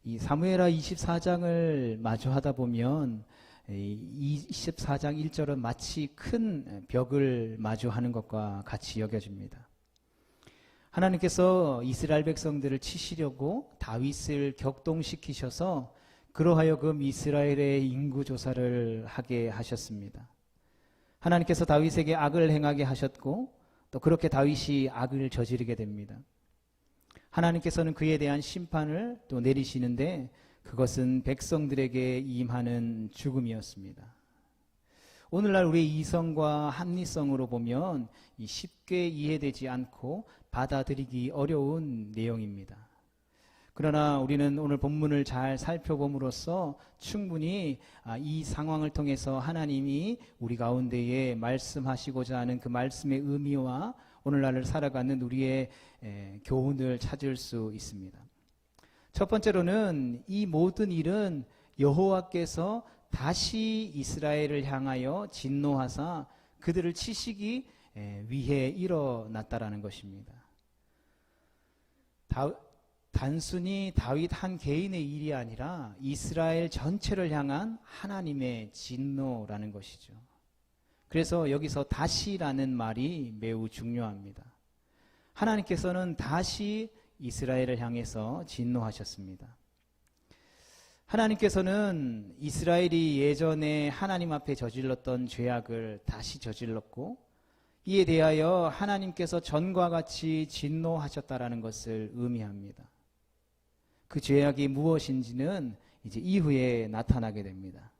이 사무엘하 24장을 마주하다 보면 이 24장 1절은 마치 큰 벽을 마주하는 것과 같이 여겨집니다. 하나님께서 이스라엘 백성들을 치시려고 다윗을 격동시키셔서 그로하여금 이스라엘의 인구조사를 하게 하셨습니다. 하나님께서 다윗에게 악을 행하게 하셨고 또 그렇게 다윗이 악을 저지르게 됩니다. 하나님께서는 그에 대한 심판을 또 내리시는데 그것은 백성들에게 임하는 죽음이었습니다. 오늘날 우리의 이성과 합리성으로 보면 쉽게 이해되지 않고 받아들이기 어려운 내용입니다. 그러나 우리는 오늘 본문을 잘 살펴봄으로써 충분히 이 상황을 통해서 하나님이 우리 가운데에 말씀하시고자 하는 그 말씀의 의미와 오늘날을 살아가는 우리의 교훈을 찾을 수 있습니다. 첫 번째로는 이 모든 일은 여호와께서 다시 이스라엘을 향하여 진노하사 그들을 치시기 위해 일어났다라는 것입니다. 단순히 다윗 한 개인의 일이 아니라 이스라엘 전체를 향한 하나님의 진노라는 것이죠. 그래서 여기서 다시라는 말이 매우 중요합니다. 하나님께서는 다시 이스라엘을 향해서 진노하셨습니다. 하나님께서는 이스라엘이 예전에 하나님 앞에 저질렀던 죄악을 다시 저질렀고 이에 대하여 하나님께서 전과 같이 진노하셨다라는 것을 의미합니다. 그 죄악이 무엇인지는 이제 이후에 나타나게 됩니다.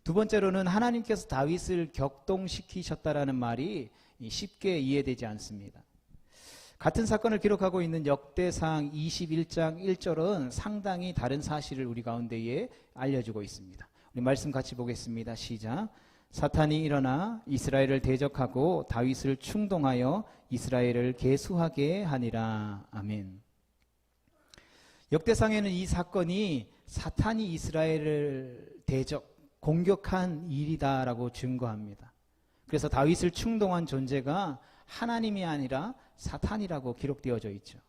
두 번째로는 하나님께서 다윗을 격동시키셨다라는 말이 쉽게 이해되지 않습니다. 같은 사건을 기록하고 있는 역대상 21장 1절은 상당히 다른 사실을 우리 가운데에 알려주고 있습니다. 우리 말씀 같이 보겠습니다. 시작. 사탄이 일어나 이스라엘을 대적하고 다윗을 충동하여 이스라엘을 계수하게 하니라. 아멘. 역대상에는 이 사건이 사탄이 이스라엘을 공격한 일이다라고 증거합니다. 그래서 다윗을 충동한 존재가 하나님이 아니라 사탄이라고 기록되어져 있죠.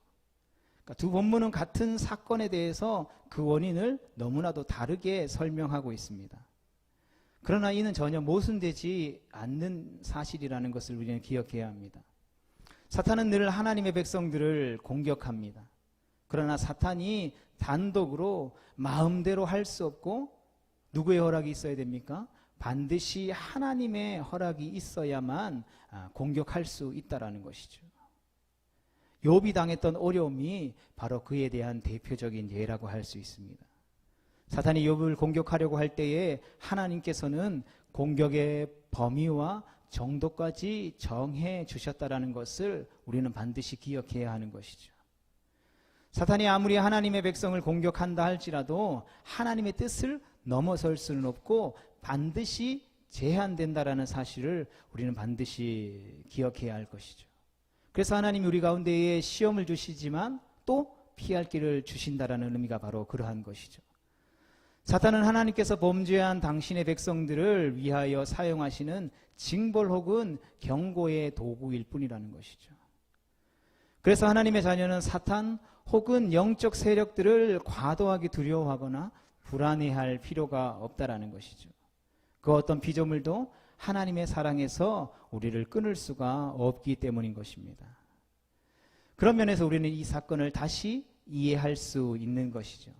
그러니까 두 본문은 같은 사건에 대해서 그 원인을 너무나도 다르게 설명하고 있습니다. 그러나 이는 전혀 모순되지 않는 사실이라는 것을 우리는 기억해야 합니다. 사탄은 늘 하나님의 백성들을 공격합니다. 그러나 사탄이 단독으로 마음대로 할 수 없고 누구의 허락이 있어야 됩니까? 반드시 하나님의 허락이 있어야만 공격할 수 있다라는 것이죠. 욥이 당했던 어려움이 바로 그에 대한 대표적인 예라고 할 수 있습니다. 사탄이 욥을 공격하려고 할 때에 하나님께서는 공격의 범위와 정도까지 정해 주셨다라는 것을 우리는 반드시 기억해야 하는 것이죠. 사탄이 아무리 하나님의 백성을 공격한다 할지라도 하나님의 뜻을 넘어설 수는 없고 반드시 제한된다라는 사실을 우리는 반드시 기억해야 할 것이죠. 그래서 하나님이 우리 가운데에 시험을 주시지만 또 피할 길을 주신다라는 의미가 바로 그러한 것이죠. 사탄은 하나님께서 범죄한 당신의 백성들을 위하여 사용하시는 징벌 혹은 경고의 도구일 뿐이라는 것이죠. 그래서 하나님의 자녀는 사탄 혹은 영적 세력들을 과도하게 두려워하거나 불안해할 필요가 없다라는 것이죠. 그 어떤 피조물도 하나님의 사랑에서 우리를 끊을 수가 없기 때문인 것입니다. 그런 면에서 우리는 이 사건을 다시 이해할 수 있는 것이죠.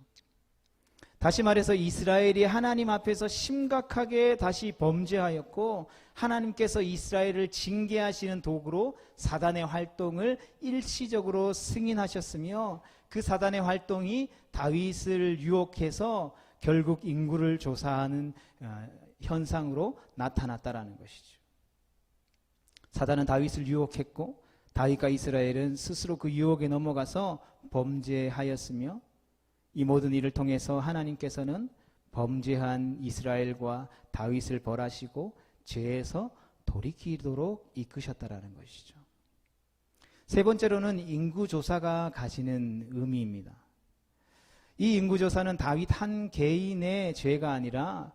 다시 말해서 이스라엘이 하나님 앞에서 심각하게 다시 범죄하였고 하나님께서 이스라엘을 징계하시는 도구로 사단의 활동을 일시적으로 승인하셨으며 그 사단의 활동이 다윗을 유혹해서 결국 인구를 조사하는 현상으로 나타났다라는 것이죠. 사단은 다윗을 유혹했고 다윗과 이스라엘은 스스로 그 유혹에 넘어가서 범죄하였으며 이 모든 일을 통해서 하나님께서는 범죄한 이스라엘과 다윗을 벌하시고 죄에서 돌이키도록 이끄셨다라는 것이죠. 세 번째로는 인구조사가 가지는 의미입니다. 이 인구조사는 다윗 한 개인의 죄가 아니라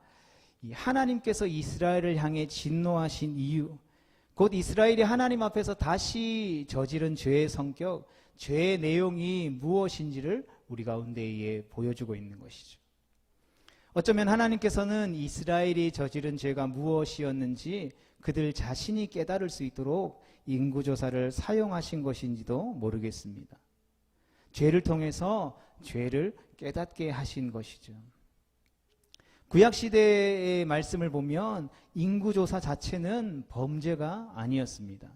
하나님께서 이스라엘을 향해 진노하신 이유, 곧 이스라엘이 하나님 앞에서 다시 저지른 죄의 성격, 죄의 내용이 무엇인지를 우리 가운데에 보여주고 있는 것이죠. 어쩌면 하나님께서는 이스라엘이 저지른 죄가 무엇이었는지 그들 자신이 깨달을 수 있도록 인구조사를 사용하신 것인지도 모르겠습니다. 죄를 통해서 죄를 깨닫게 하신 것이죠. 구약시대의 말씀을 보면 인구조사 자체는 범죄가 아니었습니다.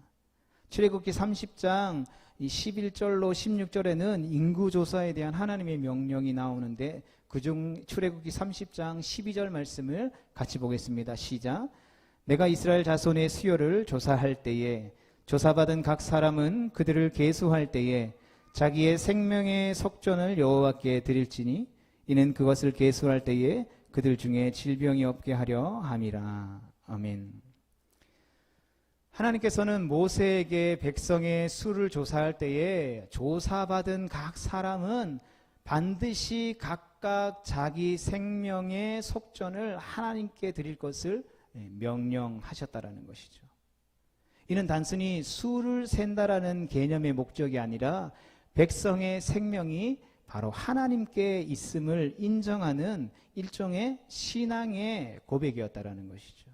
출애굽기 30장 11절로 16절에는 인구조사에 대한 하나님의 명령이 나오는데 그중 출애굽기 30장 12절 말씀을 같이 보겠습니다. 시작. 내가 이스라엘 자손의 수요를 조사할 때에 조사받은 각 사람은 그들을 계수할 때에 자기의 생명의 속전을 여호와께 드릴지니 이는 그것을 계수할 때에 그들 중에 질병이 없게 하려 함이라. 아멘. 하나님께서는 모세에게 백성의 수를 조사할 때에 조사받은 각 사람은 반드시 각각 자기 생명의 속전을 하나님께 드릴 것을 명령하셨다라는 것이죠. 이는 단순히 수를 센다라는 개념의 목적이 아니라 백성의 생명이 바로 하나님께 있음을 인정하는 일종의 신앙의 고백이었다라는 것이죠.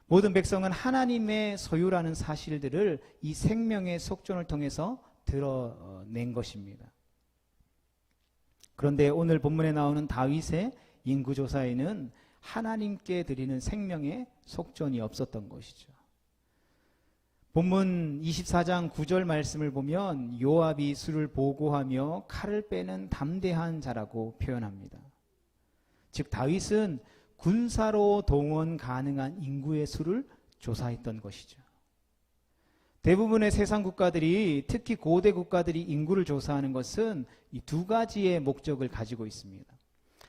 모든 백성은 하나님의 소유라는 사실들을 이 생명의 속전을 통해서 드러낸 것입니다. 그런데 오늘 본문에 나오는 다윗의 인구조사에는 하나님께 드리는 생명의 속전이 없었던 것이죠. 본문 24장 9절 말씀을 보면 요압이 수를 보고하며 칼을 빼는 담대한 자라고 표현합니다. 즉 다윗은 군사로 동원 가능한 인구의 수를 조사했던 것이죠. 대부분의 세상 국가들이, 특히 고대 국가들이 인구를 조사하는 것은 이 두 가지의 목적을 가지고 있습니다.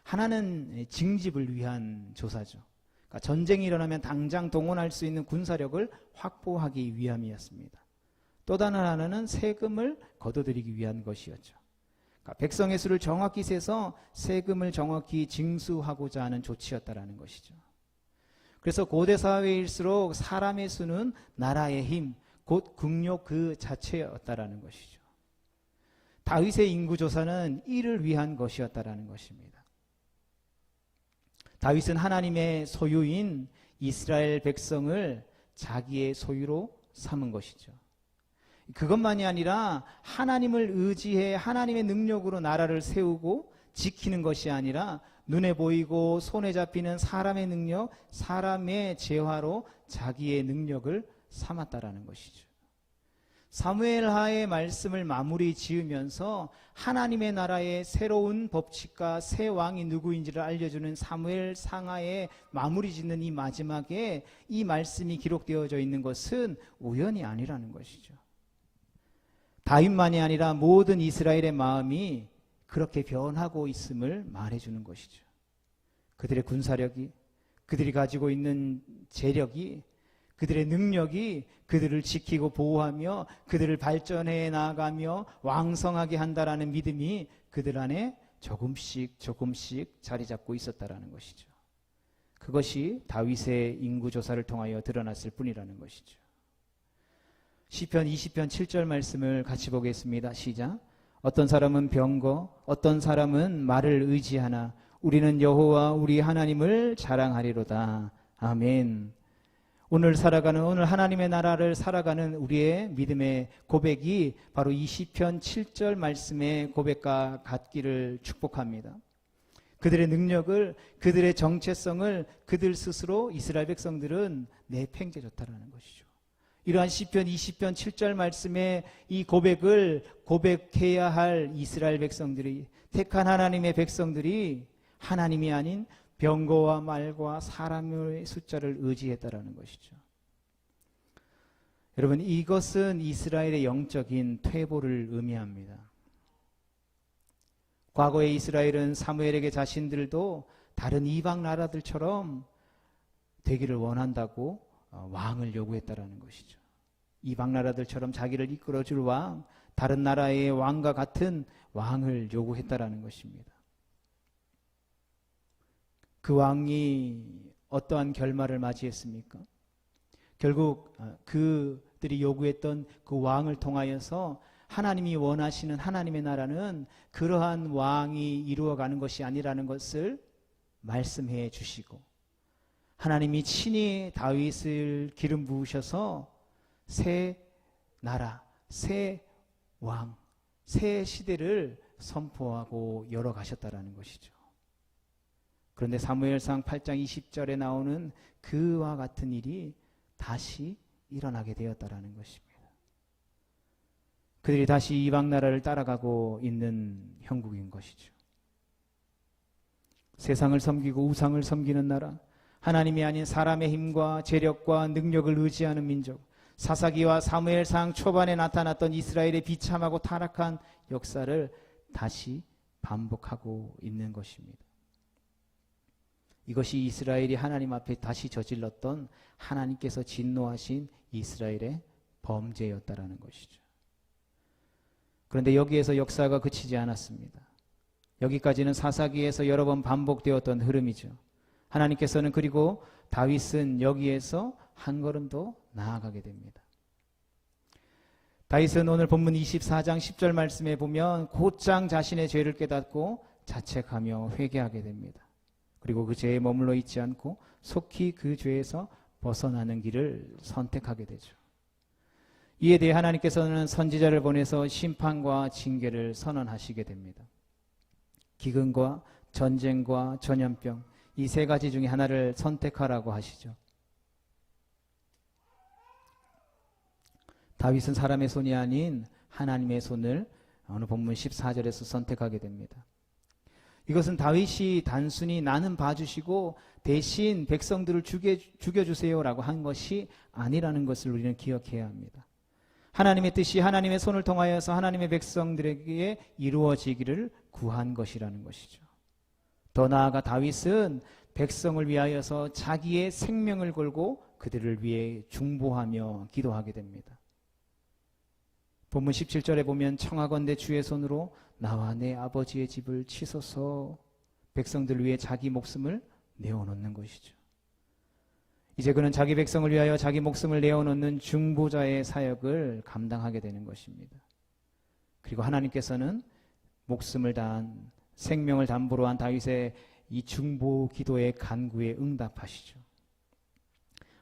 하나는 징집을 위한 조사죠. 그러니까 전쟁이 일어나면 당장 동원할 수 있는 군사력을 확보하기 위함이었습니다. 또 다른 하나는 세금을 거둬들이기 위한 것이었죠. 그러니까 백성의 수를 정확히 세서 세금을 정확히 징수하고자 하는 조치였다라는 것이죠. 그래서 고대 사회일수록 사람의 수는 나라의 힘, 곧 국력 그 자체였다라는 것이죠. 다윗의 인구조사는 이를 위한 것이었다라는 것입니다. 다윗은 하나님의 소유인 이스라엘 백성을 자기의 소유로 삼은 것이죠. 그것만이 아니라 하나님을 의지해 하나님의 능력으로 나라를 세우고 지키는 것이 아니라 눈에 보이고 손에 잡히는 사람의 능력, 사람의 재화로 자기의 능력을 삼았다라는 것이죠. 사무엘하의 말씀을 마무리 지으면서 하나님의 나라의 새로운 법칙과 새 왕이 누구인지를 알려주는 사무엘상하에 마무리 짓는 이 마지막에 이 말씀이 기록되어져 있는 것은 우연이 아니라는 것이죠. 다윗만이 아니라 모든 이스라엘의 마음이 그렇게 변하고 있음을 말해주는 것이죠. 그들의 군사력이, 그들이 가지고 있는 재력이, 그들의 능력이 그들을 지키고 보호하며 그들을 발전해 나가며 왕성하게 한다라는 믿음이 그들 안에 조금씩 자리 잡고 있었다라는 것이죠. 그것이 다윗의 인구조사를 통하여 드러났을 뿐이라는 것이죠. 시편 20편 7절 말씀을 같이 보겠습니다. 시작. 어떤 사람은 병거, 어떤 사람은 말을 의지하나 우리는 여호와 우리 하나님을 자랑하리로다. 아멘. 오늘 하나님의 나라를 살아가는 우리의 믿음의 고백이 바로 이 시편 7절 말씀의 고백과 같기를 축복합니다. 그들의 능력을, 그들의 정체성을 그들 스스로 이스라엘 백성들은 내팽개쳤다라는 것이죠. 이러한 시편 20편 7절 말씀의 이 고백을 고백해야 할 이스라엘 백성들이, 택한 하나님의 백성들이 하나님이 아닌 병거와 말과 사람의 숫자를 의지했다라는 것이죠. 여러분, 이것은 이스라엘의 영적인 퇴보를 의미합니다. 과거의 이스라엘은 사무엘에게 자신들도 다른 이방 나라들처럼 되기를 원한다고 왕을 요구했다라는 것이죠. 이방 나라들처럼 자기를 이끌어줄 왕, 다른 나라의 왕과 같은 왕을 요구했다라는 것입니다. 그 왕이 어떠한 결말을 맞이했습니까? 결국 그들이 요구했던 그 왕을 통하여서 하나님이 원하시는 하나님의 나라는 그러한 왕이 이루어가는 것이 아니라는 것을 말씀해 주시고, 하나님이 친히 다윗을 기름 부으셔서 새 나라, 새 왕, 새 시대를 선포하고 열어가셨다라는 것이죠. 그런데 사무엘상 8장 20절에 나오는 그와 같은 일이 다시 일어나게 되었다라는 것입니다. 그들이 다시 이방 나라를 따라가고 있는 형국인 것이죠. 세상을 섬기고 우상을 섬기는 나라, 하나님이 아닌 사람의 힘과 재력과 능력을 의지하는 민족, 사사기와 사무엘상 초반에 나타났던 이스라엘의 비참하고 타락한 역사를 다시 반복하고 있는 것입니다. 이것이 이스라엘이 하나님 앞에 다시 저질렀던 하나님께서 진노하신 이스라엘의 범죄였다라는 것이죠. 그런데 여기에서 역사가 그치지 않았습니다. 여기까지는 사사기에서 여러 번 반복되었던 흐름이죠. 하나님께서는 그리고 다윗은 여기에서 한 걸음 더 나아가게 됩니다. 다윗은 오늘 본문 24장 10절 말씀에 보면 곧장 자신의 죄를 깨닫고 자책하며 회개하게 됩니다. 그리고 그 죄에 머물러 있지 않고 속히 그 죄에서 벗어나는 길을 선택하게 되죠. 이에 대해 하나님께서는 선지자를 보내서 심판과 징계를 선언하시게 됩니다. 기근과 전쟁과 전염병, 이 세 가지 중에 하나를 선택하라고 하시죠. 다윗은 사람의 손이 아닌 하나님의 손을 오늘 본문 14절에서 선택하게 됩니다. 이것은 다윗이 단순히 나는 봐주시고 대신 백성들을 죽여주세요라고 한 것이 아니라는 것을 우리는 기억해야 합니다. 하나님의 뜻이 하나님의 손을 통하여서 하나님의 백성들에게 이루어지기를 구한 것이라는 것이죠. 더 나아가 다윗은 백성을 위하여서 자기의 생명을 걸고 그들을 위해 중보하며 기도하게 됩니다. 본문 17절에 보면 청하건대 주의 손으로 나와 내 아버지의 집을 치소서, 백성들을 위해 자기 목숨을 내어놓는 것이죠. 이제 그는 자기 백성을 위하여 자기 목숨을 내어놓는 중보자의 사역을 감당하게 되는 것입니다. 그리고 하나님께서는 목숨을 다한, 생명을 담보로 한 다윗의 이 중보 기도의 간구에 응답하시죠.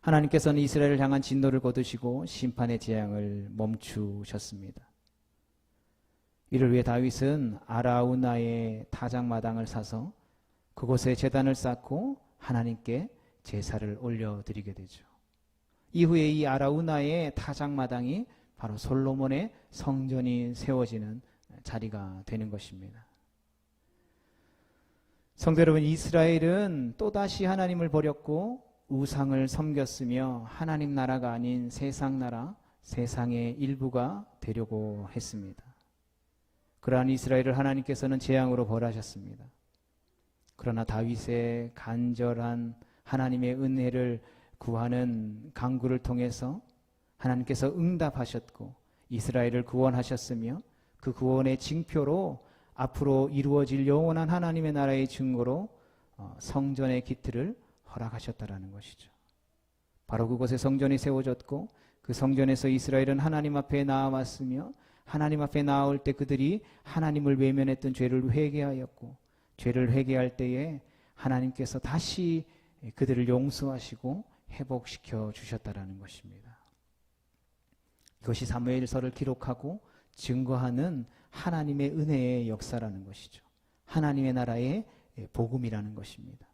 하나님께서는 이스라엘을 향한 진노를 거두시고 심판의 재앙을 멈추셨습니다. 이를 위해 다윗은 아라우나의 타작마당을 사서 그곳에 제단을 쌓고 하나님께 제사를 올려드리게 되죠. 이후에 이 아라우나의 타작마당이 바로 솔로몬의 성전이 세워지는 자리가 되는 것입니다. 성도 여러분, 이스라엘은 또다시 하나님을 버렸고 우상을 섬겼으며 하나님 나라가 아닌 세상 나라, 세상의 일부가 되려고 했습니다. 그러한 이스라엘을 하나님께서는 재앙으로 벌하셨습니다. 그러나 다윗의 간절한 하나님의 은혜를 구하는 간구를 통해서 하나님께서 응답하셨고 이스라엘을 구원하셨으며 그 구원의 징표로 앞으로 이루어질 영원한 하나님의 나라의 증거로 성전의 기틀을 허락하셨다라는 것이죠. 바로 그곳에 성전이 세워졌고 그 성전에서 이스라엘은 하나님 앞에 나아왔으며 하나님 앞에 나아올 때 그들이 하나님을 외면했던 죄를 회개하였고 죄를 회개할 때에 하나님께서 다시 그들을 용서하시고 회복시켜 주셨다라는 것입니다. 이것이 사무엘서를 기록하고 증거하는 하나님의 은혜의 역사라는 것이죠. 하나님의 나라의 복음이라는 것입니다.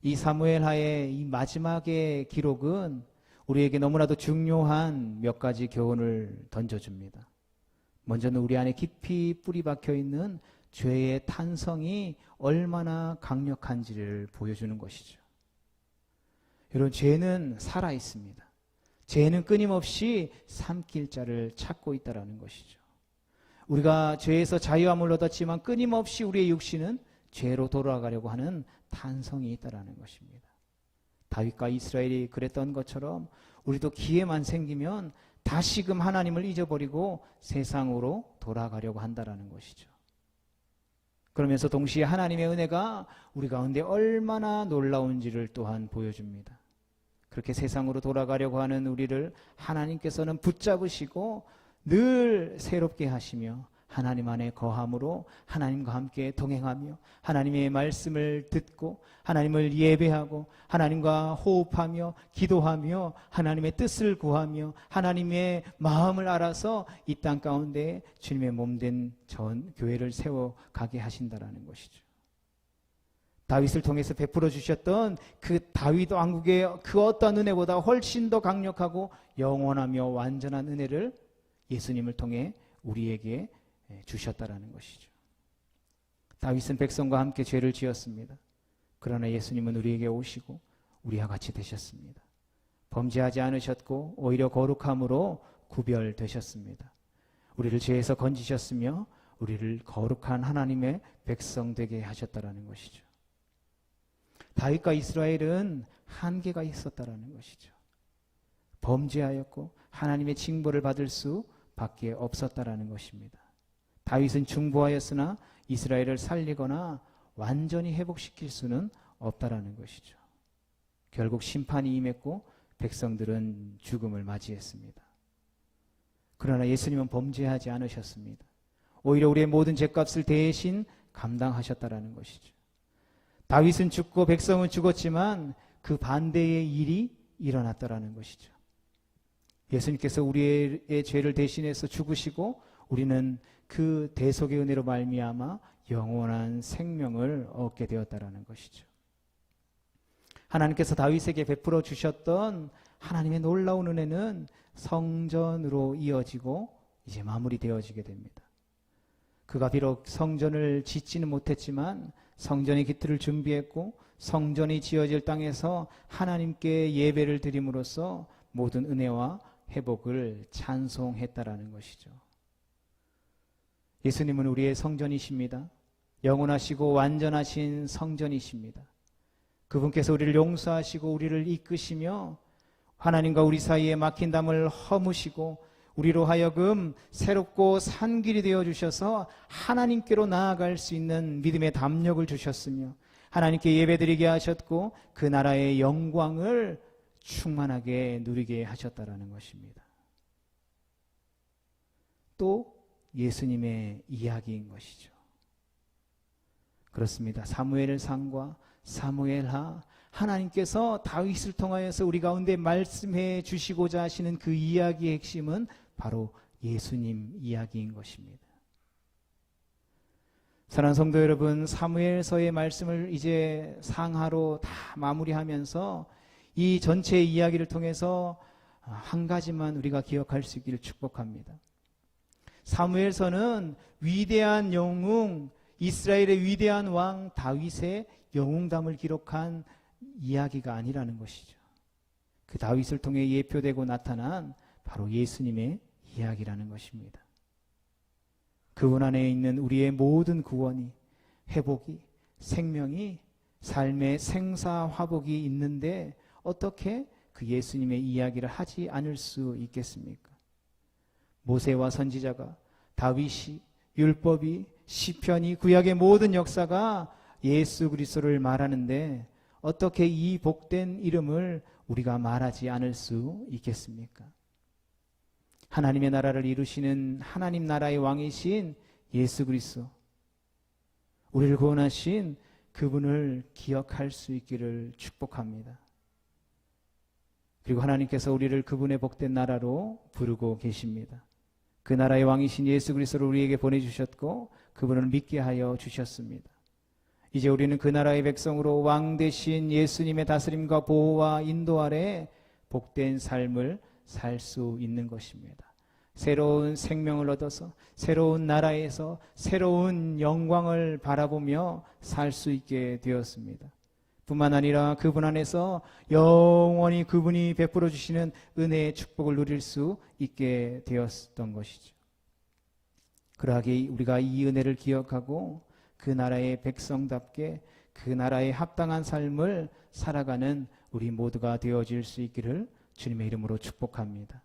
이 사무엘하의 이 마지막의 기록은 우리에게 너무나도 중요한 몇 가지 교훈을 던져줍니다. 먼저는 우리 안에 깊이 뿌리 박혀 있는 죄의 탄성이 얼마나 강력한지를 보여주는 것이죠. 여러분, 죄는 살아 있습니다. 죄는 끊임없이 삼킬 자를 찾고 있다는 것이죠. 우리가 죄에서 자유함을 얻었지만 끊임없이 우리의 육신은 죄로 돌아가려고 하는 탄성이 있다는 것입니다. 다윗과 이스라엘이 그랬던 것처럼 우리도 기회만 생기면 다시금 하나님을 잊어버리고 세상으로 돌아가려고 한다는 것이죠. 그러면서 동시에 하나님의 은혜가 우리 가운데 얼마나 놀라운지를 또한 보여줍니다. 그렇게 세상으로 돌아가려고 하는 우리를 하나님께서는 붙잡으시고 늘 새롭게 하시며 하나님 안에 거함으로 하나님과 함께 동행하며 하나님의 말씀을 듣고 하나님을 예배하고 하나님과 호흡하며 기도하며 하나님의 뜻을 구하며 하나님의 마음을 알아서 이 땅 가운데 주님의 몸된 전 교회를 세워가게 하신다라는 것이죠. 다윗을 통해서 베풀어 주셨던 그 다윗 왕국의 그 어떤 은혜보다 훨씬 더 강력하고 영원하며 완전한 은혜를 예수님을 통해 우리에게 주셨다라는 것이죠. 다윗은 백성과 함께 죄를 지었습니다. 그러나 예수님은 우리에게 오시고 우리와 같이 되셨습니다. 범죄하지 않으셨고 오히려 거룩함으로 구별되셨습니다. 우리를 죄에서 건지셨으며 우리를 거룩한 하나님의 백성 되게 하셨다라는 것이죠. 다윗과 이스라엘은 한계가 있었다라는 것이죠. 범죄하였고 하나님의 징벌을 받을 수밖에 없었다라는 것입니다. 다윗은 중보하였으나 이스라엘을 살리거나 완전히 회복시킬 수는 없다라는 것이죠. 결국 심판이 임했고 백성들은 죽음을 맞이했습니다. 그러나 예수님은 범죄하지 않으셨습니다. 오히려 우리의 모든 죄값을 대신 감당하셨다라는 것이죠. 다윗은 죽고 백성은 죽었지만 그 반대의 일이 일어났다라는 것이죠. 예수님께서 우리의 죄를 대신해서 죽으시고 우리는 그 대속의 은혜로 말미암아 영원한 생명을 얻게 되었다라는 것이죠. 하나님께서 다윗에게 베풀어 주셨던 하나님의 놀라운 은혜는 성전으로 이어지고 이제 마무리되어지게 됩니다. 그가 비록 성전을 짓지는 못했지만 성전의 기틀을 준비했고 성전이 지어질 땅에서 하나님께 예배를 드림으로써 모든 은혜와 회복을 찬송했다라는 것이죠. 예수님은 우리의 성전이십니다. 영원하시고 완전하신 성전이십니다. 그분께서 우리를 용서하시고 우리를 이끄시며 하나님과 우리 사이에 막힌 담을 허무시고 우리로 하여금 새롭고 산 길이 되어주셔서 하나님께로 나아갈 수 있는 믿음의 담력을 주셨으며 하나님께 예배드리게 하셨고 그 나라의 영광을 충만하게 누리게 하셨다라는 것입니다. 또 예수님의 이야기인 것이죠. 그렇습니다. 사무엘상과 사무엘하, 하나님께서 다윗을 통하여서 우리 가운데 말씀해 주시고자 하시는 그 이야기의 핵심은 바로 예수님 이야기인 것입니다. 사랑하는 성도 여러분, 사무엘서의 말씀을 이제 상하로 다 마무리하면서 이 전체 이야기를 통해서 한 가지만 우리가 기억할 수 있기를 축복합니다. 사무엘서는 위대한 영웅, 이스라엘의 위대한 왕 다윗의 영웅담을 기록한 이야기가 아니라는 것이죠. 그 다윗을 통해 예표되고 나타난 바로 예수님의 이야기라는 것입니다. 그분 안에 있는 우리의 모든 구원이, 회복이, 생명이, 삶의 생사화복이 있는데 어떻게 그 예수님의 이야기를 하지 않을 수 있겠습니까? 모세와 선지자가, 다윗이, 율법이, 시편이, 구약의 모든 역사가 예수 그리스도를 말하는데 어떻게 이 복된 이름을 우리가 말하지 않을 수 있겠습니까? 하나님의 나라를 이루시는 하나님 나라의 왕이신 예수 그리스도, 우리를 구원하신 그분을 기억할 수 있기를 축복합니다. 그리고 하나님께서 우리를 그분의 복된 나라로 부르고 계십니다. 그 나라의 왕이신 예수 그리스도를 우리에게 보내주셨고 그분을 믿게 하여 주셨습니다. 이제 우리는 그 나라의 백성으로 왕 대신 예수님의 다스림과 보호와 인도 아래 복된 삶을 살 수 있는 것입니다. 새로운 생명을 얻어서 새로운 나라에서 새로운 영광을 바라보며 살 수 있게 되었습니다. 뿐만 아니라 그분 안에서 영원히 그분이 베풀어 주시는 은혜의 축복을 누릴 수 있게 되었던 것이죠. 그러하게 우리가 이 은혜를 기억하고 그 나라의 백성답게 그 나라에 합당한 삶을 살아가는 우리 모두가 되어질 수 있기를 주님의 이름으로 축복합니다.